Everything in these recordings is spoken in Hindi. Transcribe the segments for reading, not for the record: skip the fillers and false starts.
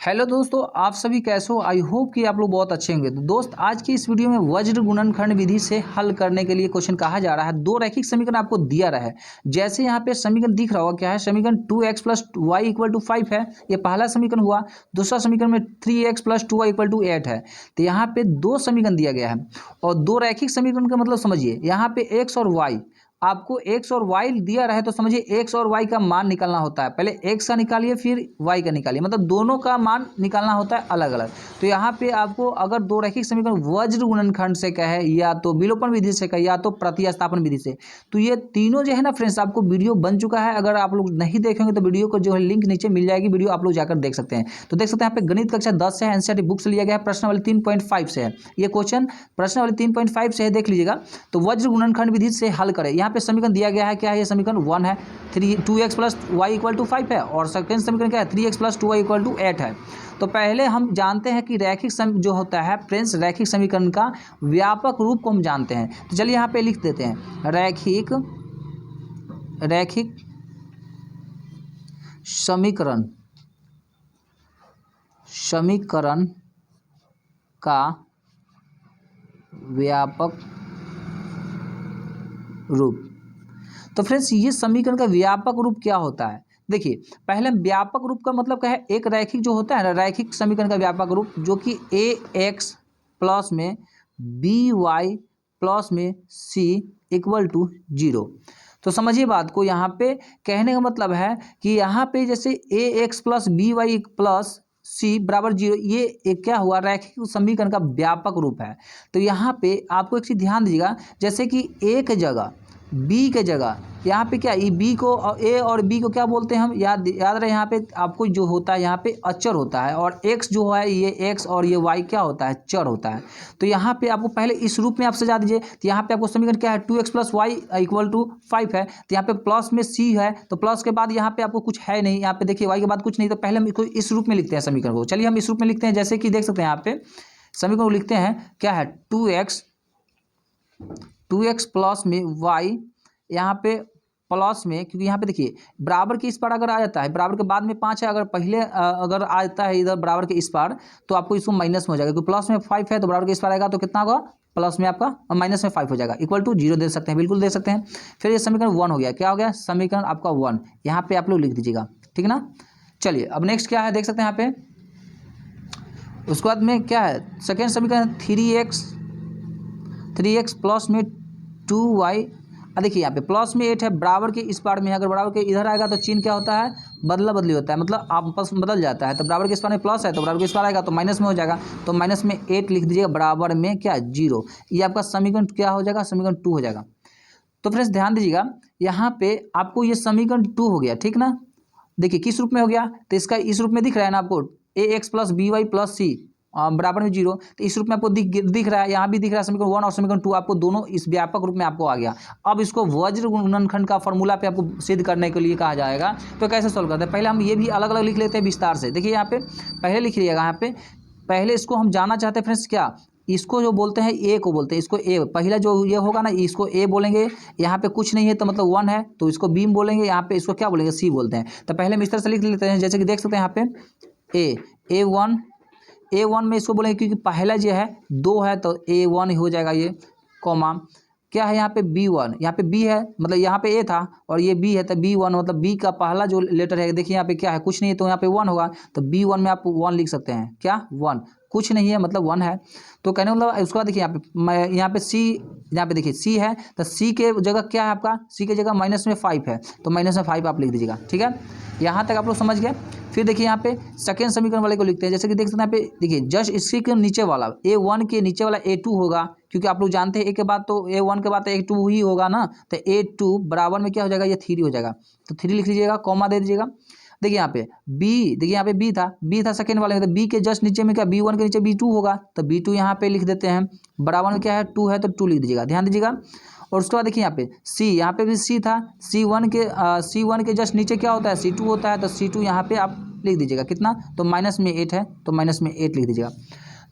हेलो दोस्तों, आप सभी कैसे हो। आई होप कि आप लोग बहुत अच्छे होंगे। तो दोस्त, आज की इस वीडियो में वज्र गुणनखंड विधि से हल करने के लिए क्वेश्चन कहा जा रहा है। दो रैखिक समीकरण आपको दिया रहा है। जैसे यहाँ पे समीकरण दिख रहा होगा, क्या है समीकरण 2x + y = 5 है। ये पहला समीकरण हुआ। दूसरा समीकरण में 3x + 2y = 8 है। तो यहाँ पे दो समीकरण दिया गया है और दो रैखिक समीकरण का मतलब समझिए। यहाँ पे x और y, आपको x और y दिया रहे तो समझिए x और y का मान निकालना होता है। पहले x का निकालिए फिर y का निकालिए, मतलब दोनों का मान निकालना होता है अलग अलग। तो यहाँ पे आपको अगर दो रैखिक समीकरण वज्र गुणनखंड से कहे, या तो विलोपन विधि से कहे, या तो प्रतिस्थापन विधि से, तो ये तीनों जो है ना फ्रेंड्स, आपको वीडियो बन चुका है। अगर आप लोग नहीं देखेंगे तो वीडियो को जो है लिंक नीचे मिल जाएगी, वीडियो आप लोग जाकर देख सकते हैं। तो देख सकते हैं यहाँ पे गणित कक्षा 10 से है, एनसीईआरटी बुक से लिया गया है। प्रश्नावली 3.5 से है ये क्वेश्चन, प्रश्नावली 3.5 से है, देख लीजिएगा। तो वज्र गुणनखंड विधि से हल करें। यहाँ पे समीकरण दिया गया है, क्या है ये समीकरण 1 है, 2x + y = 5 है, और सेकंड समीकरण क्या है 3x + 2y = 8 है। तो पहले हम जानते हैं कि रैखिक जो होता है फ्रेंड्स, रैखिक समीकरण का व्यापक रूप को हम जानते हैं। तो चलिए यहाँ पे लिख देते हैं, रैखिक समीकरण का व्यापक रूप। तो फ्रेंड्स, ये समीकरण का व्यापक रूप क्या होता है। देखिए, पहले व्यापक रूप का मतलब क्या है। एक रैखिक जो होता है ना, रैखिक समीकरण का व्यापक रूप, जो कि ax प्लस में by प्लस में c = 0। तो समझिए बात को। यहाँ पे कहने का मतलब है कि यहाँ पे जैसे ax + by प्लस c = 0, ये एक क्या हुआ, रैखिक समीकरण का व्यापक रूप है। तो यहाँ पे आपको एक चीज़ ध्यान दीजिएगा, जैसे कि a के जगह b के जगह यहाँ पे क्या, ई बी को a और b को क्या बोलते हैं हम, याद रहे। यहाँ पे आपको जो होता है, यहाँ पे अचर होता है, और x जो है ये x और ये y क्या होता है, चर होता है। तो यहाँ पे आपको पहले इस रूप में आप सजा दीजिए। तो यहाँ पे आपको समीकरण क्या है, 2x + y = 5 है। तो यहाँ पे प्लस में c है, तो प्लस के बाद यहाँ पे आपको कुछ है नहीं, यहाँ पे देखिए y के बाद कुछ नहीं। तो पहले हम इसको इस रूप में लिखते हैं समीकरण को। चलिए हम इस रूप में लिखते हैं, जैसे कि देख सकते हैं यहाँ पे समीकरण को लिखते हैं, क्या है 2x प्लस में y, यहाँ पे प्लस में, क्योंकि यहाँ पे देखिए बराबर के इस पार अगर आ जाता है, बराबर के बाद में 5 है, अगर पहले अगर आ जाता है इधर बराबर के इस पार, तो आपको इसको माइनस में हो जाएगा, क्योंकि प्लस में 5 है तो बराबर के इस पार आएगा तो कितना होगा, प्लस में आपका माइनस में 5 हो जाएगा, = 0 दे सकते हैं, बिल्कुल दे सकते हैं। फिर ये समीकरण 1 हो गया। क्या हो गया, समीकरण आपका 1, यहाँ पे आप लोग लिख दीजिएगा, ठीक है ना। चलिए अब नेक्स्ट क्या है, देख सकते हैं यहाँ पे। उसके बाद में क्या है, सेकेंड समीकरण 3x प्लस में 2y। देखिए यहाँ पे प्लस में 8 है, बराबर के इस पार में है, अगर बराबर के इधर आएगा तो चिन्ह क्या होता है, बदला बदली होता है, मतलब आपस में बदल जाता है। तो बराबर के इस पार में प्लस है, तो बराबर के इस पार आएगा तो माइनस में हो जाएगा। तो माइनस में 8 लिख दीजिएगा, बराबर में क्या 0। ये आपका समीकरण क्या हो जाएगा, समीकरण 2 हो जाएगा। तो फ्रेंड्स ध्यान दीजिएगा, यहाँ पे आपको ये समीकरण 2 हो गया, ठीक ना। देखिए किस रूप में हो गया, तो इसका इस रूप में दिख रहा है ना आपको, ax + by + c बराबर में 0। तो इस रूप में आपको दिख रहा है, यहाँ भी दिख रहा है समीकरण 1 और समीकरण 2, आपको दोनों इस व्यापक रूप में आपको आ गया। अब इसको वज्र गुणनखंड का फॉर्मूला पे आपको सिद्ध करने के लिए कहा जाएगा। तो कैसे सोल्व करते हैं, पहले हम ये भी अलग अलग लिख लेते हैं विस्तार से। देखिए यहाँ पे पहले लिख लीजिएगा, यहाँ पे पहले इसको हम जानना चाहते हैं फ्रेंड्स, क्या इसको जो बोलते हैं ए को बोलते हैं, इसको ए, पहला जो ये होगा ना इसको ए बोलेंगे। यहाँ पे कुछ नहीं है तो मतलब 1 है, तो इसको बी बोलेंगे। यहाँ पे इसको क्या बोलेंगे, सी बोलते हैं। तो पहले हम इस तरह से लिख लेते हैं, जैसे कि देख सकते हैं यहाँ पे A1 में इसको बोलेंगे, क्योंकि पहला जो है 2 है तो A1 हो जाएगा ये, कॉमा क्या है यहाँ पे B1, यहाँ पे B है, मतलब यहाँ पे A था और ये B है, तो B1 मतलब B का पहला जो लेटर है, देखिए यहाँ पे क्या है, कुछ नहीं है तो यहाँ पे 1 होगा। तो B1 में आप 1 लिख सकते हैं, क्या 1, कुछ नहीं है मतलब 1 है। तो कहने मतलब उसके बाद देखिए यहाँ पे C, यहाँ पे देखिए C है, तो C के जगह क्या है आपका, C के जगह माइनस में 5 है, तो माइनस में 5 आप लिख दीजिएगा, ठीक है। यहाँ तक आप लोग समझ गए। फिर देखिए यहाँ पे सेकेंड समीकरण वाले को लिखते हैं, जैसे कि देख सकते हैं यहाँ पे देखिए जस्ट इसी के नीचे वाला A1 के नीचे वाला A2 होगा, क्योंकि आप लोग जानते हैं A के बाद तो A1 के बाद तो A2 ही होगा ना। तो A2 बराबर में क्या हो जाएगा, ये 3 हो जाएगा, तो 3 लिख लीजिएगा, कॉमा दे दीजिएगा। देखिए यहाँ पे देखिए यहाँ पे B था सेकेंड वाले में, तो B के जस्ट नीचे में क्या B1 के नीचे B2 होगा, तो B2 यहाँ पे लिख देते हैं, बराबर में क्या है 2 है, तो 2 लिख दीजिएगा, ध्यान दीजिएगा। और उसके बाद देखिए यहाँ पे C, यहाँ पे भी C था, C1 के जस्ट नीचे क्या होता है, C2 होता है, तो C2 यहाँ पे आप लिख दीजिएगा कितना, तो माइनस में 8 है, तो माइनस में 8 लिख दीजिएगा।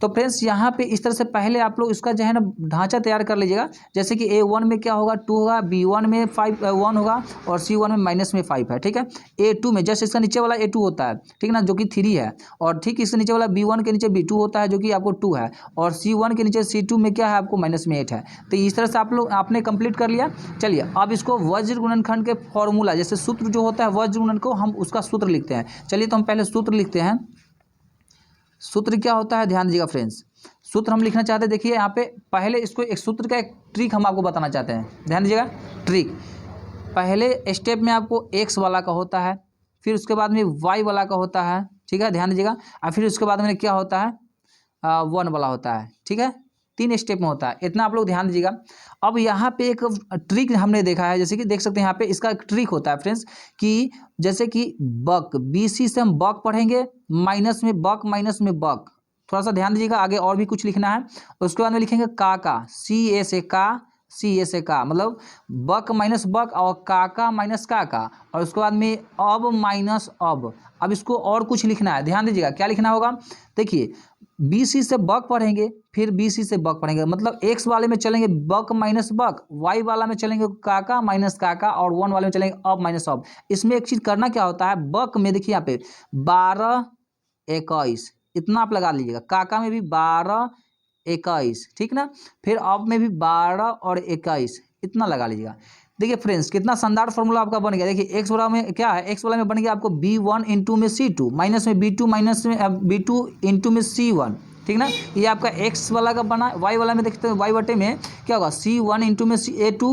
तो फ्रेंड्स यहाँ पे इस तरह से पहले आप लोग इसका जो है ना ढांचा तैयार कर लीजिएगा। जैसे कि A1 में क्या होगा 2 होगा, B1 में 1 होगा और C1 में -5 है, ठीक है। A2 में जैसे इसका नीचे वाला A2 होता है, ठीक है ना, जो कि 3 है, और ठीक इसके नीचे वाला B1 के नीचे B2 होता है जो कि आपको 2 है, और C1 के नीचे C2 में क्या है आपको -8 है। तो इस तरह से आप लोग आपने कंप्लीट कर लिया। चलिए अब इसको वज्र गुणनखंड के फॉर्मूला, जैसे सूत्र जो होता है वज्र गुणन को हम उसका सूत्र लिखते हैं। चलिए तो हम पहले सूत्र लिखते हैं। सूत्र क्या होता है ध्यान दीजिएगा फ्रेंड्स। सूत्र हम लिखना चाहते हैं, देखिए यहाँ पे पहले इसको एक सूत्र का एक ट्रिक हम आपको बताना चाहते हैं, ध्यान दीजिएगा। ट्रिक पहले स्टेप में आपको x वाला का होता है, फिर उसके बाद में y वाला का होता है, ठीक है, ध्यान दीजिएगा। और फिर उसके बाद में क्या होता है 1 वाला होता है, ठीक है। 3 स्टेप में होता है, इतना आप लोग ध्यान दीजिएगा। अब यहाँ पे एक ट्रिक हमने देखा है, जैसे कि देख सकते हैं यहाँ पे इसका एक ट्रिक होता है फ्रेंड्स, कि जैसे कि बक BC से हम बक पढ़ेंगे, माइनस में बक, माइनस में बक, थोड़ा सा ध्यान दीजिएगा। आगे और भी कुछ लिखना है, उसके बाद में लिखेंगे का CA से का, CA से का, मतलब बक माइनस बक और का माइनस का, और उसके बाद में अब माइनस अब इसको और कुछ लिखना है, ध्यान दीजिएगा क्या लिखना होगा। देखिए BC से बक पढ़ेंगे, फिर BC से बक पढ़ेंगे, मतलब x वाले में चलेंगे बक माइनस बक, y वाला में चलेंगे का माइनस का, और 1 वाले में चलेंगे अब माइनस अब। इसमें एक चीज़ करना क्या होता है, बक में देखिए यहाँ पे 12 21 इतना आप लगा लीजिएगा, काका में भी 12 21, ठीक ना, फिर अब में भी 12 और 21 इतना लगा लीजिएगा। देखिए फ्रेंड्स कितना शानदार फॉर्मूला आपका बन गया। देखिए एक्स वाला में क्या है, एक्स वाला में बन गया आपको B1 इंटू में C2, माइनस में B2 माइनस में B2 इंटू में C1, ठीक ना। ये आपका एक्स वाला का बना। वाई वाला में देखते हैं, वाई बटे में क्या होगा C1 इंटू में A2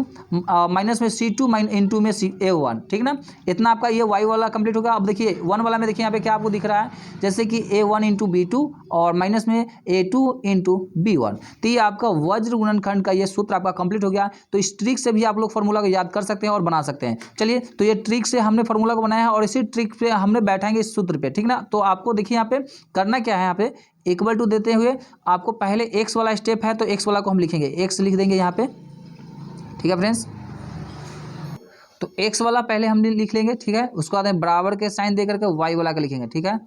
माइनस में C2 इंटू में A1, ठीक ना। इतना आपका ये वाई वाला कंप्लीट होगा। अब देखिए 1 वाला में देखिए यहाँ पे क्या आपको दिख रहा है, जैसे कि A1 इंटू B2 और माइनस में A2 इंटू B1। तो ये आपका वज्र गुणनखंड का ये सूत्र आपका कंप्लीट हो गया। तो इस ट्रिक से भी आप लोग फॉर्मूला को याद कर सकते हैं और बना सकते हैं। चलिए तो ये ट्रिक से हमने फॉर्मूला को बनाया है और इसी ट्रिक पे हमने बैठाएंगे इस सूत्र पे, ठीक ना। तो आपको देखिए यहाँ पे करना क्या है, यहाँ पे इक्वल टू देते हुए आपको पहले एक्स वाला स्टेप है तो एक्स वाला को हम लिखेंगे, एक्स लिख देंगे यहाँ पे, ठीक है फ्रेंड्स। तो एक्स वाला पहले हम लिख लेंगे, ठीक है। उसके बाद बराबर के साइन दे करके वाई वाला का लिखेंगे, ठीक है।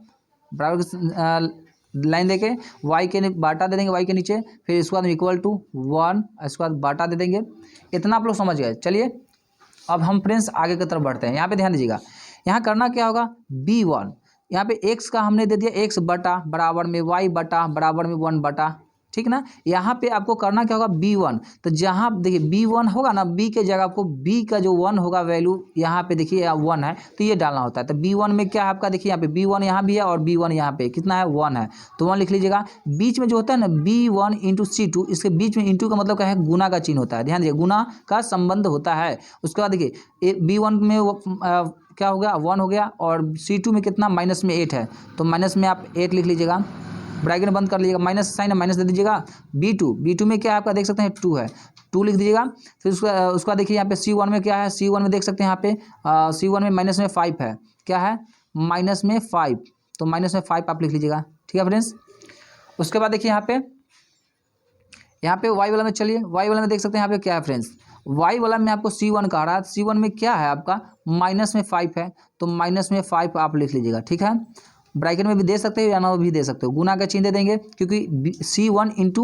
बराबर के लाइन देके वाई के बाटा दे देंगे वाई के नीचे, फिर इसके बाद इक्वल टू 1, इसके बाद बाटा दे देंगे। इतना आप लोग समझ गए। चलिए अब हम फ्रेंड्स आगे की तरफ बढ़ते हैं। यहाँ पे ध्यान दीजिएगा, यहाँ करना क्या होगा, B1 यहाँ पे x का हमने दे दिया x बटा बराबर में y बटा बराबर में 1 बटा, ठीक ना। यहाँ पे आपको करना क्या होगा B1, तो जहाँ देखिए B1 होगा ना, B के जगह आपको B का जो 1 होगा वैल्यू यहाँ पे देखिए 1 है तो ये डालना होता है। तो B1 में क्या है आपका, देखिए यहाँ पे B1 यहाँ भी है और B1 यहाँ पे कितना है 1 है, तो 1 लिख लीजिएगा। बीच में जो होता है ना B1 इंटू C2, इसके बीच में इंटू का मतलब क्या है, गुना का चिन्ह होता है, ध्यान दीजिए गुना का संबंध होता है। उसके बाद देखिए B1 में क्या हो गया 1 हो गया, और C2 में कितना माइनस में 8 है, तो माइनस में आप 8 लिख लीजिएगा, ब्रैकेट बंद कर लीजिएगा, माइनस साइन है माइनस दे दीजिएगा। B2 में क्या है आपका देख सकते हैं 2 है, 2 लिख दीजिएगा। फिर उसका देखिए यहाँ पे C1 में क्या है, C1 में देख सकते हैं यहाँ पे C1 में माइनस में 5 है, क्या है माइनस में 5, तो माइनस में 5 आप लिख लीजिएगा, ठीक है फ्रेंड्स। उसके बाद देखिए यहाँ पे वाई वाला में, चलिए वाई वाला में देख सकते हैं यहाँ पे क्या है फ्रेंड्स, वाई वाला में आपको C1 कह रहा है, C1 में क्या है आपका माइनस में 5 है, तो माइनस में 5 आप लिख लीजिएगा, ठीक है। ब्रैकेट में भी दे सकते हो या ना भी दे सकते हो, गुना का चिन्ह दे देंगे क्योंकि C1 इंटू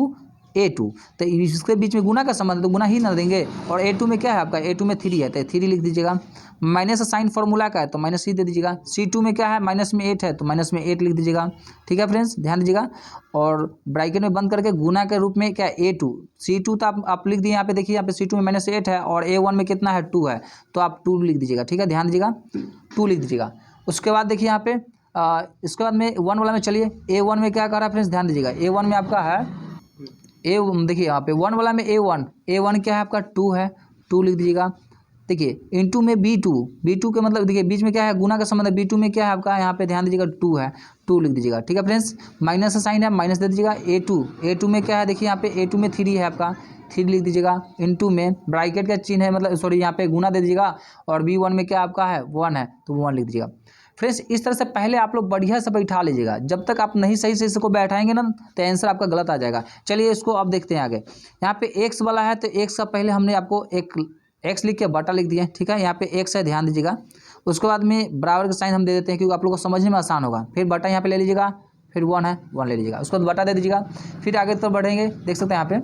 A2, तो इसके बीच में गुना का संबंध है तो गुना ही ना देंगे। और A2 में क्या है आपका, A2 में 3 है तो 3 लिख दीजिएगा। माइनस साइन फॉर्मूला का है तो माइनस ही दे दीजिएगा। C2 में क्या है माइनस में 8 है तो माइनस में 8 लिख दीजिएगा, ठीक है फ्रेंड्स ध्यान दीजिएगा। और ब्रैकेट में बंद करके गुना के रूप में क्या A2 C2 तो आप लिख दिए यहाँ पे, देखिए यहाँ पे C2 में माइनस 8 है और A1 में कितना है 2 है, तो आप 2 लिख दीजिएगा, ठीक है ध्यान दीजिएगा 2 लिख दीजिएगा। उसके बाद देखिए यहाँ पे इसके बाद में 1 वाला में, चलिए A1 में क्या कर रहा है फ्रेंड्स ध्यान दीजिएगा। A1 में आपका है देखिए यहाँ पे 1 वाला में A1 क्या है आपका 2 है, 2 लिख दीजिएगा। देखिए इंटू में B2 के मतलब देखिए बीच में क्या है गुना का संबंध है, B2 में क्या है आपका यहाँ पे ध्यान दीजिएगा 2 है, 2 लिख दीजिएगा, ठीक है फ्रेंड्स। माइनस का साइन है माइनस दे दीजिएगा। A2 में क्या है देखिए यहाँ पे A2 में 3 है आपका, 3 लिख दीजिएगा। इंटू में ब्रैकेट का चिन्ह है मतलब सॉरी यहाँ पे गुना दे दीजिएगा, और B1 में क्या आपका है 1 है तो 1 लिख दीजिएगा। फ्रेंड्स इस तरह से पहले आप लोग बढ़िया से बैठा लीजिएगा, जब तक आप नहीं सही से इसको बैठाएंगे ना तो आंसर आपका गलत आ जाएगा। चलिए इसको अब देखते हैं आगे। यहाँ पे एक्स वाला है तो एक्स का पहले हमने आपको एक एक्स लिख के बटा लिख दिया, ठीक है। यहाँ पे एक्स है ध्यान दीजिएगा। उसके बाद में बराबर का साइन हम दे देते हैं क्योंकि आप लोग को समझने में आसान होगा। फिर बटा यहाँ पे ले लीजिएगा, फिर 1 है 1 ले लीजिएगा, उसको बटा दे दीजिएगा। फिर आगे तो बढ़ेंगे, देख सकते हैं यहाँ पे।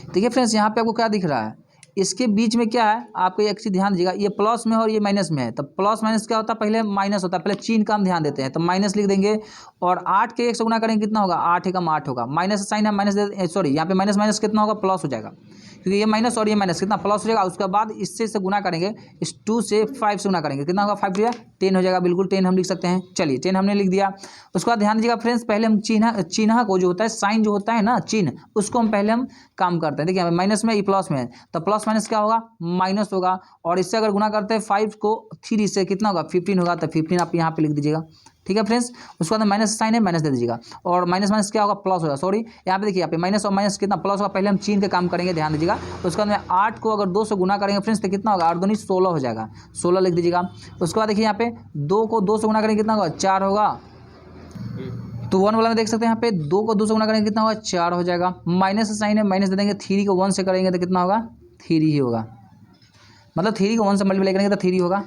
देखिए फ्रेंड्स यहाँ पे आपको क्या दिख रहा है, इसके बीच में क्या है, आपको एक चीज़ ध्यान दीजिएगा, ये प्लस में है और ये माइनस में है। तो प्लस माइनस क्या होता है, पहले माइनस होता है, पहले चिन्ह का हम ध्यान देते हैं। तो माइनस लिख देंगे और 8 के 1 से गुना करेंगे कितना होगा, 8 एकम 8 होगा। माइनस साइन है, माइनस सॉरी यहाँ पे माइनस माइनस कितना होगा, प्लस हो जाएगा, क्योंकि ये माइनस और ये माइनस कितना प्लस हो जाएगा। उसके बाद इससे गुना करेंगे, इस 2 से 5 से गुना करेंगे, कितना होगा 5 टू 10 हो जाएगा, बिल्कुल 10 हम लिख सकते हैं। चलिए 10 हमने लिख दिया। उसके बाद ध्यान दीजिएगा फ्रेंड्स, पहले हम चिन्ह को जो होता है, साइन जो होता है ना, चिन्ह, उसको हम पहले हम काम करते हैं। देखिए माइनस में, ये प्लस में है, तो प्लस माइनस क्या होगा, माइनस होगा। और इससे अगर गुना करते हैं 5 को 3 से, कितना होगा 15 होगा, तो 15 आप यहाँ पे लिख दीजिएगा, ठीक है फ्रेंड्स। उसके बाद माइनस साइन है, माइनस दे दीजिएगा, और माइनस माइनस क्या होगा, प्लस होगा। सॉरी यहाँ पे देखिए, यहाँ पे माइनस और माइनस कितना प्लस होगा, पहले हम चिन्ह के काम करेंगे, ध्यान दीजिएगा। उसके बाद में 8 को अगर 2 से गुना करेंगे फ्रेंड्स, तो कितना होगा, 8 दूनी 16 हो जाएगा, 16 लिख दीजिएगा। उसके बाद देखिए यहाँ पे 2 को 2 से गुना करेंगे, कितना होगा 4 होगा। तो 1 वाला में देख सकते हैं, यहाँ पे 2 को 2 से गुना करेंगे, कितना होगा 4 हो जाएगा। माइनस साइन है, माइनस दे देंगे। 3 को 1 से करेंगे तो कितना होगा, 3 ही होगा, मतलब 3 को 1 से मल्टीप्लाई करेंगे तो 3 होगा।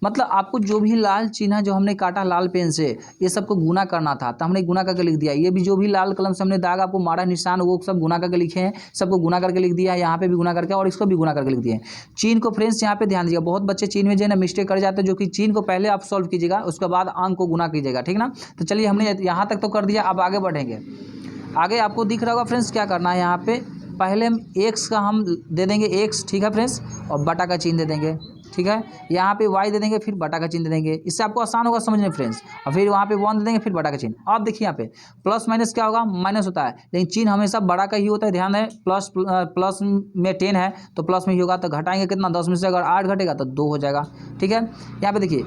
मतलब आपको जो भी लाल चिन्ह जो हमने काटा लाल पेन से, ये सबको गुना करना था, तो हमने गुना करके लिख दिया। ये भी जो भी लाल कलम से हमने दाग आपको मारा निशान, वो सब गुना करके लिखे हैं, सबको गुना करके लिख दिया है। यहाँ पे भी गुना करके और इसको भी गुना करके लिख दिए। चिन्ह को फ्रेंड्स यहाँ पे ध्यान दीजिएगा, बहुत बच्चे चिन्ह में जो है ना मिस्टेक कर जाते हैं, जो कि चिन्ह को पहले आप सॉल्व कीजिएगा, उसके बाद अंक को गुना कीजिएगा, ठीक ना। तो चलिए हमने यहाँ तक तो कर दिया, अब आगे बढ़ेंगे। आगे आपको दिख रहा होगा फ्रेंड्स क्या करना है, यहाँ पे पहले हम एक्स का हम दे देंगे एक्स, ठीक है फ्रेंड्स, और बटा का चिन्ह दे देंगे, ठीक है। यहाँ पे वाई दे देंगे, फिर बटा का चिन्ह दे देंगे, इससे आपको आसान होगा समझने फ्रेंड्स। और फिर वहाँ पे 1 दे देंगे, फिर बटा का चिन्ह। अब देखिए यहाँ पे प्लस माइनस क्या होगा, माइनस होता है, लेकिन चिन्ह हमेशा बड़ा का ही होता है, ध्यान है। प्लस में 10 है तो प्लस में ही होगा, तो घटाएंगे कितना, 10 में से अगर 8 घटेगा तो 2 हो जाएगा, ठीक है। यहाँ पे देखिए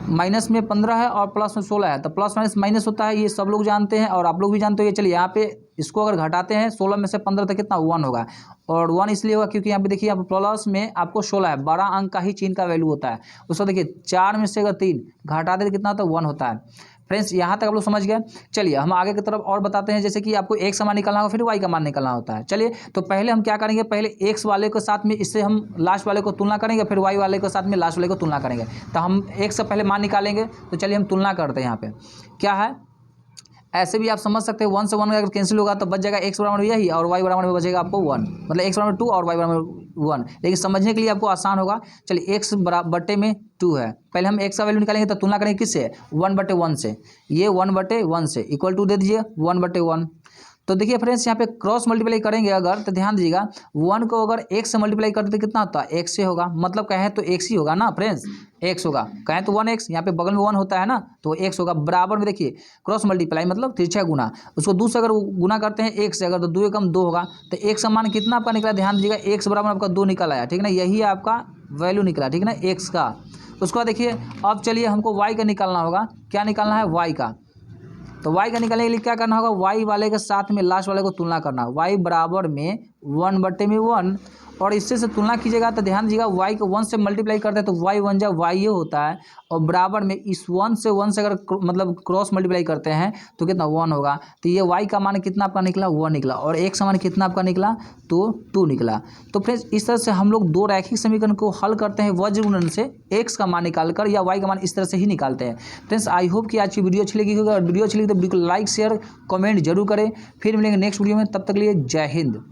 माइनस में 15 है और प्लस में 16 है, तो प्लस माइनस माइनस होता है, ये सब लोग जानते हैं और आप लोग भी जानते हो। चलिए यहाँ पे इसको अगर घटाते हैं 16 में से 15 तक कितना 1 होगा, और 1 इसलिए होगा क्योंकि यहाँ पे देखिए यहाँ प्लस में आपको 16 है, 12 अंक का ही चिन्ह का वैल्यू होता है। उसको देखिए 4 में से अगर 3 घटा दे तो कितना होता है, 1 होता है। फ्रेंड्स यहाँ तक आप लोग समझ गए। चलिए हम आगे की तरफ और बताते हैं, जैसे कि आपको एक्स का मान निकालना होगा, फिर वाई का मान निकालना होता है। चलिए तो पहले हम क्या करेंगे, पहले एक्स वाले के साथ में इससे हम लास्ट वाले को तुलना करेंगे, फिर वाई वाले के साथ में लास्ट वाले को तुलना करेंगे। तो हम एक्स से पहले मान निकालेंगे, तो चलिए हम तुलना करते हैं। यहाँ पे क्या है, ऐसे भी आप समझ सकते हैं, 1 से 1 अगर कैंसिल होगा तो बच जाएगा एक्स बराबर यही, और वाई बराबर में बचेगा आपको 1, मतलब एक्स बराबर 2 और वाई बराबर 1। लेकिन समझने के लिए आपको आसान होगा। चलिए एक्स बटे में 2 है, पहले हम एक्स का वैल्यू निकालेंगे तो तुलना करेंगे किससे, 1/1 से। ये 1/1 से इक्वल टू दे दीजिए 1/1। तो देखिए फ्रेंड्स यहाँ पे क्रॉस मल्टीप्लाई करेंगे अगर, तो ध्यान दीजिएगा 1 को अगर x से मल्टीप्लाई करते तो कितना होता है, x से होगा, मतलब कहें तो x ही होगा ना फ्रेंड्स, x होगा, कहें तो 1x, यहाँ पे बगल में 1 होता है ना, तो x होगा। बराबर में देखिए क्रॉस मल्टीप्लाई मतलब तिरछा गुना, उसको 2 से अगर गुना करते हैं 1 से, अगर तो 2 एकम 2 होगा, तो x का मान कितना आपका निकला, ध्यान दीजिएगा x बराबर आपका 2 निकल आया, ठीक ना, यही आपका वैल्यू निकला, ठीक ना, x का। उसके बाद देखिए अब चलिए हमको y का निकालना होगा, क्या निकालना है, y का। तो y का निकालने के लिए क्या करना होगा, y वाले के साथ में लास्ट वाले को तुलना करना, y बराबर में 1/1, और इससे से तुलना कीजिएगा तो ध्यान दीजिएगा y को 1 से मल्टीप्लाई करते हैं तो y 1 जा y ये होता है, और बराबर में इस 1 से अगर मतलब क्रॉस मल्टीप्लाई करते हैं तो कितना 1 होगा। तो ये y का मान कितना आपका निकला, 1 निकला, और x का मान कितना आपका निकला, तो 2 निकला। तो फ्रेंड्स इस तरह से हम लोग 2 रैखिक समीकरण को हल करते हैं वज्र गुणन से, x का मान निकालकर या y का मान इस तरह से ही निकालते हैं। फ्रेंड्स आई होप कि आज की वीडियो अच्छी लगी होगी, अगर वीडियो अच्छी लगी तो बिल्कुल लाइक शेयर कमेंट जरूर करें। फिर मिलेंगे नेक्स्ट वीडियो में, तब तक के लिए जय हिंद।